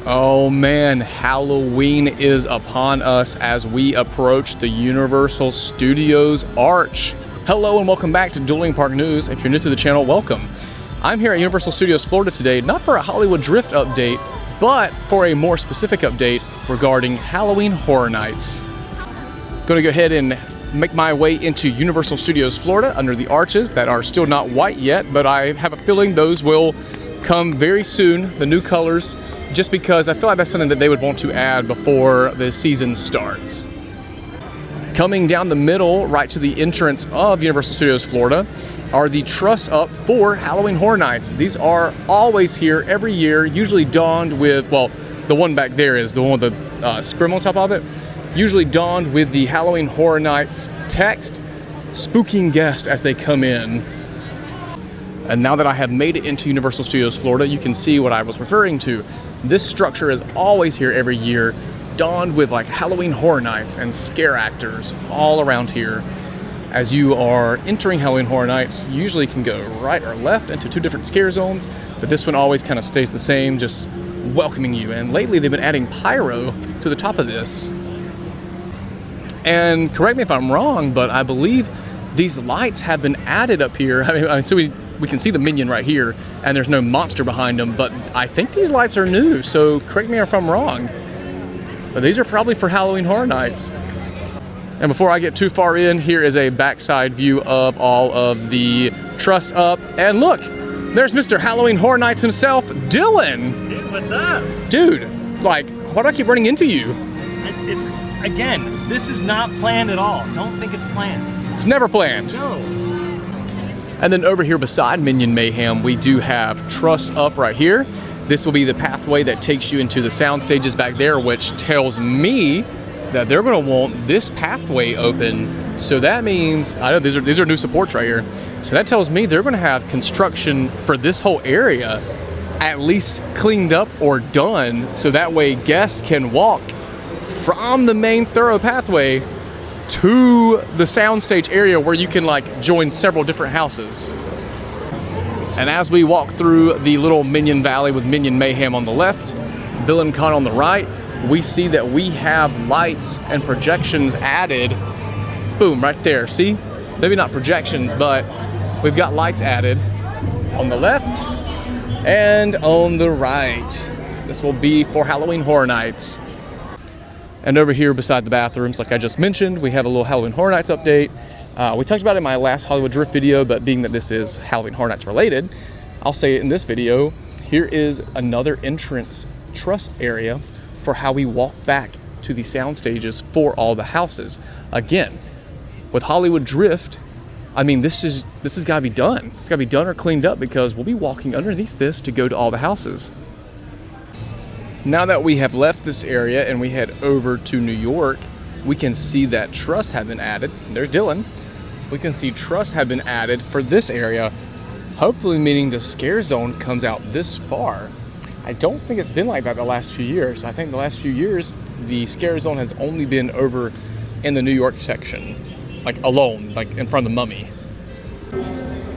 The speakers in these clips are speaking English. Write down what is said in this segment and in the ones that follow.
Oh man, Halloween is upon us as we approach the Universal Studios Arch. Hello and welcome back to Dueling Park News. If you're new to the channel, welcome. I'm here at Universal Studios Florida today, not for a Hollywood Drift update, but for a more specific update regarding Halloween Horror Nights. Going to go ahead and make my way into Universal Studios Florida under the arches that are still not white yet, but I have a feeling those will come very soon, the new colors, just because I feel like that's something that they would want to add before the season starts. Coming down the middle, right to the entrance of Universal Studios Florida, are the truss up for Halloween Horror Nights. These are always here every year, usually donned with, well, the one back there is the one with the scrim on top of it, usually donned with the Halloween Horror Nights text, spooking guests as they come in. And now that I have made it into Universal Studios Florida, you can see what I was referring to. This structure is always here every year, donned with like Halloween Horror Nights and scare actors all around here. As you are entering Halloween Horror Nights, you usually can go right or left into two different scare zones, but this one always kind of stays the same, just welcoming you. And lately they've been adding pyro to the top of this. And correct me if I'm wrong, but I believe these lights have been added up here. I mean, so we can see the minion right here, and there's no monster behind them, but I think these lights are new, so correct me if I'm wrong. But these are probably for Halloween Horror Nights. And before I get too far in, here is a backside view of all of the truss up. And look, there's Mr. Halloween Horror Nights himself, Dylan. Dude, what's up? Dude, like, why do I keep running into you? It's again, this is not planned at all. Don't think it's planned. It's never planned. No. And then over here beside Minion Mayhem, we do have truss up right here. This will be the pathway that takes you into the sound stages back there, which tells me that they're going to want this pathway open. So that means, I know these are new supports right here. So that tells me they're going to have construction for this whole area at least cleaned up or done, so that way guests can walk from the main thorough pathway to the soundstage area where you can like join several different houses. And as we walk through the little Minion Valley with Minion Mayhem on the left, Villain Con on the right, we see that we have lights and projections added. Boom, right there, see? Maybe not projections, but we've got lights added on the left and on the right. This will be for Halloween Horror Nights. And over here beside the bathrooms, like I just mentioned, we have a little Halloween Horror Nights update. We talked about it in my last Hollywood Drift video, but being that this is Halloween Horror Nights related, I'll say it in this video. Here is another entrance truss area for how we walk back to the sound stages for all the houses. Again, with Hollywood Drift, I mean, this has got to be done. It's got to be done or cleaned up because we'll be walking underneath this to go to all the houses. Now that we have left this area and we head over to New York, we can see that truss have been added. There's Dylan. We can see truss have been added for this area, hopefully meaning the scare zone comes out this far. I don't think it's been like that the last few years. I think the last few years, the scare zone has only been over in the New York section, like alone, like in front of the Mummy.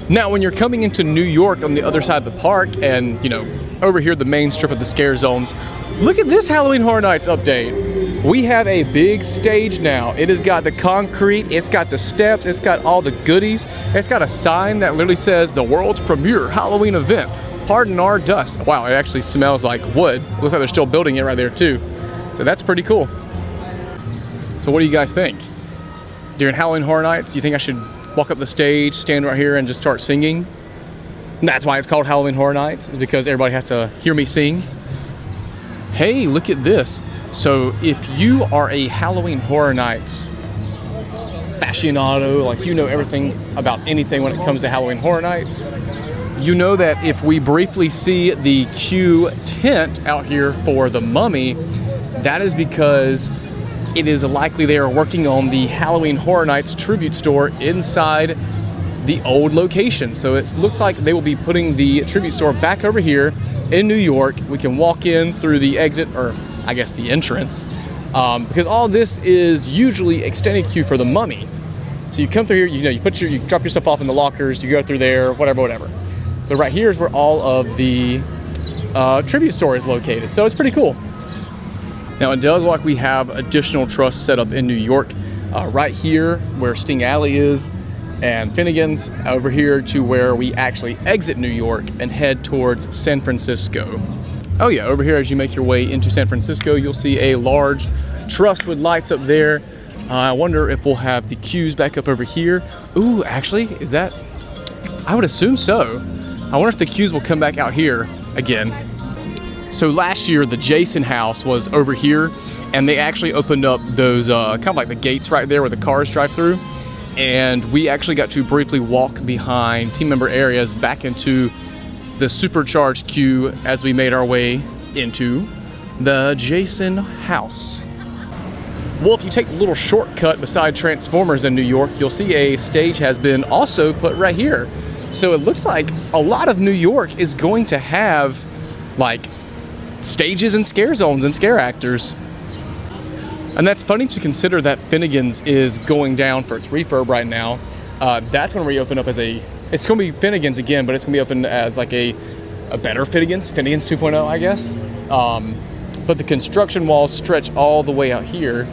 Now, when you're coming into New York on the other side of the park and, you know, over here, the main strip of the scare zones, look at this Halloween Horror Nights update. We have a big stage now. It has got the concrete, it's got the steps, it's got all the goodies. It's got a sign that literally says the world's premier Halloween event. Pardon our dust. Wow, it actually smells like wood. It looks like they're still building it right there too. So that's pretty cool. So what do you guys think? During Halloween Horror Nights, do you think I should walk up the stage, stand right here and just start singing? And that's why it's called Halloween Horror Nights, is because everybody has to hear me sing. Hey, look at this. So if you are a Halloween Horror Nights aficionado, like you know everything about anything when it comes to Halloween Horror Nights, you know that if we briefly see the Q tent out here for the Mummy, that is because it is likely they are working on the Halloween Horror Nights tribute store inside the old location. So it looks like they will be putting the tribute store back over here in New York. We can walk in through the exit, or I guess the entrance, because all this is usually extended queue for the Mummy. So you come through here, you drop your stuff off in the lockers, you go through there, whatever. But right here is where all of the tribute store is located. So it's pretty cool. Now it does look like we have additional trusts set up in New York, right here where Sting Alley is, and Finnegan's over here to where we actually exit New York and head towards San Francisco. Oh yeah, over here as you make your way into San Francisco, you'll see a large truss with lights up there. I wonder if we'll have the queues back up over here. Ooh, actually, is that? I would assume so. I wonder if the queues will come back out here again. So last year, the Jason House was over here, and they actually opened up those kind of like the gates right there where the cars drive through. And we actually got to briefly walk behind team member areas back into the supercharged queue as we made our way into the Jason House. Well, if you take the little shortcut beside Transformers in New York, you'll see a stage has been also put right here. So it looks like a lot of New York is going to have like stages and scare zones and scare actors. And that's funny to consider that Finnegan's is going down for its refurb right now. That's going to reopen up as it's going to be Finnegan's again, but it's going to be open as like a better Finnegan's 2.0, I guess. But the construction walls stretch all the way out here.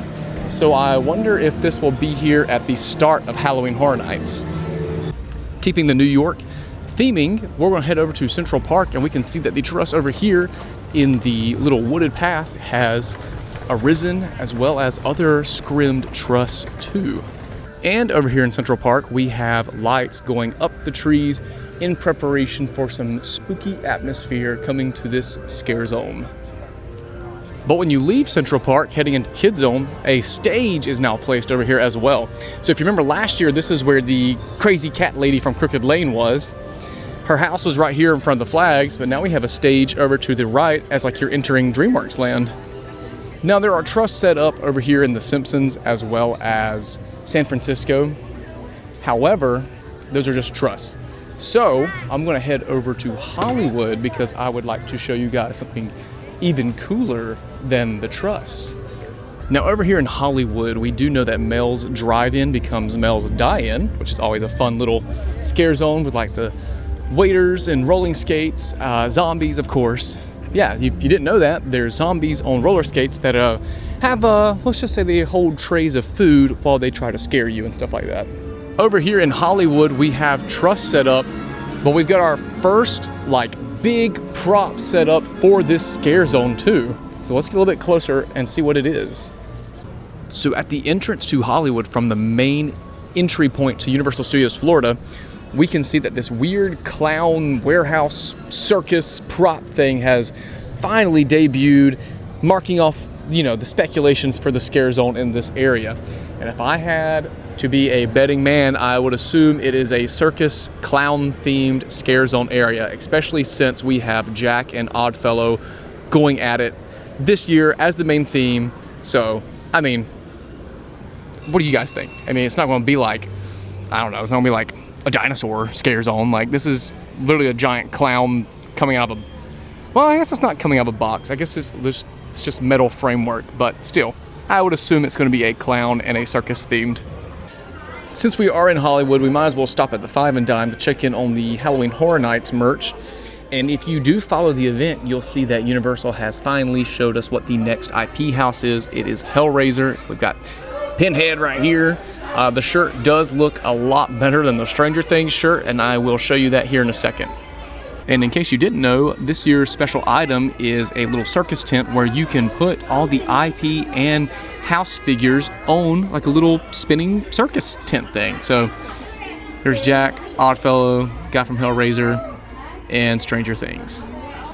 So I wonder if this will be here at the start of Halloween Horror Nights. Keeping the New York theming, we're going to head over to Central Park, and we can see that the truss over here in the little wooded path has arisen, as well as other scrimmed truss too. And over here in Central Park, we have lights going up the trees in preparation for some spooky atmosphere coming to this scare zone. But when you leave Central Park heading into Kid Zone, a stage is now placed over here as well. So if you remember last year, this is where the crazy cat lady from Crooked Lane was. Her house was right here in front of the flags, but now we have a stage over to the right as like you're entering DreamWorks Land. Now there are trusts set up over here in The Simpsons as well as San Francisco. However, those are just trusts. So I'm gonna head over to Hollywood because I would like to show you guys something even cooler than the truss. Now over here in Hollywood, we do know that Mel's Drive-In becomes Mel's Die-In, which is always a fun little scare zone with like the waiters and rolling skates, zombies of course. Yeah, if you didn't know that, there's zombies on roller skates that have, let's just say they hold trays of food while they try to scare you and stuff like that. Over here in Hollywood, we have truss set up, but we've got our first like big prop set up for this scare zone too. So let's get a little bit closer and see what it is. So at the entrance to Hollywood from the main entry point to Universal Studios Florida, we can see that this weird clown warehouse circus prop thing has finally debuted, marking off, the speculations for the scare zone in this area. And if I had to be a betting man, I would assume it is a circus clown themed scare zone area, especially since we have Jack and Oddfellow going at it this year as the main theme. So, I mean, what do you guys think? I mean, it's not going to be like, I don't know, it's not going to be like a dinosaur scare zone. Like, this is literally a giant clown coming out of a, well, I guess it's not coming out of a box. I guess it's just metal framework, but still, I would assume it's going to be a clown and a circus themed. Since we are in Hollywood, we might as well stop at the Five and Dime to check in on the Halloween Horror Nights merch. And if you do follow the event, you'll see that Universal has finally showed us what the next IP house is. It is Hellraiser. We've got Pinhead right here. The shirt does look a lot better than the Stranger Things shirt, and I will show you that here in a second. And in case you didn't know, this year's special item is a little circus tent where you can put all the IP and house figures on like a little spinning circus tent thing. So there's Jack, Oddfellow, guy from Hellraiser, and Stranger Things.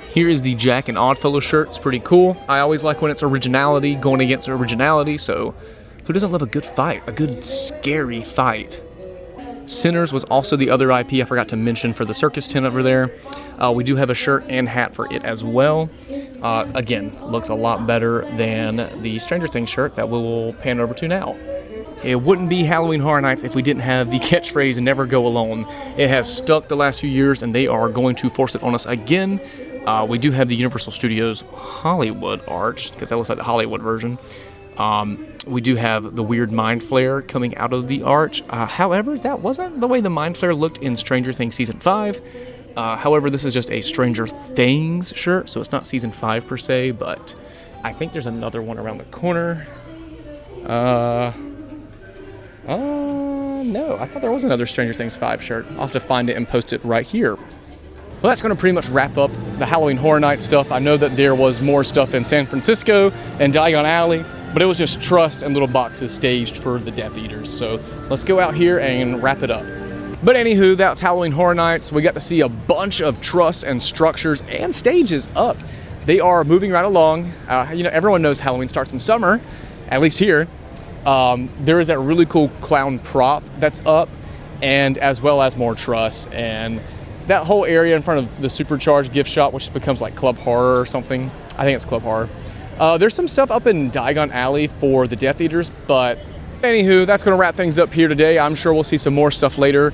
Here is the Jack and Oddfellow shirt. It's pretty cool. I always like when it's originality going against originality, so who doesn't love a good fight? A good scary fight. Sinners was also the other IP I forgot to mention for the circus tent over there. We do have a shirt and hat for it as well. Again, looks a lot better than the Stranger Things shirt that we will pan over to now. It wouldn't be Halloween Horror Nights if we didn't have the catchphrase "Never Go Alone." It has stuck the last few years, and they are going to force it on us again. We do have the Universal Studios Hollywood arch, because that looks like the Hollywood version. We do have the weird Mind Flare coming out of the arch. However, that wasn't the way the Mind Flare looked in Stranger Things Season 5. However, this is just a Stranger Things shirt, so it's not season 5 per se, but I think there's another one around the corner. No, I thought there was another Stranger Things 5 shirt. I'll have to find it and post it right here. Well, that's going to pretty much wrap up the Halloween Horror Night stuff. I know that there was more stuff in San Francisco and Diagon Alley, but it was just truss and little boxes staged for the Death Eaters. So let's go out here and wrap it up. But anywho, that's Halloween Horror Nights. We got to see a bunch of truss and structures and stages up. They are moving right along. Everyone knows Halloween starts in summer, at least here. There is that really cool clown prop that's up, and as well as more truss, and that whole area in front of the Supercharged gift shop, which becomes like Club Horror or something. I think it's Club Horror. There's some stuff up in Diagon Alley for the Death Eaters, but anywho, that's going to wrap things up here today. I'm sure we'll see some more stuff later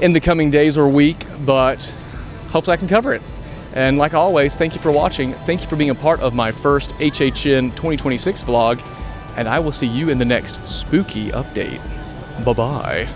in the coming days or week, but hopefully I can cover it. And like always, thank you for watching. Thank you for being a part of my first HHN 2026 vlog, and I will see you in the next spooky update. Bye-bye.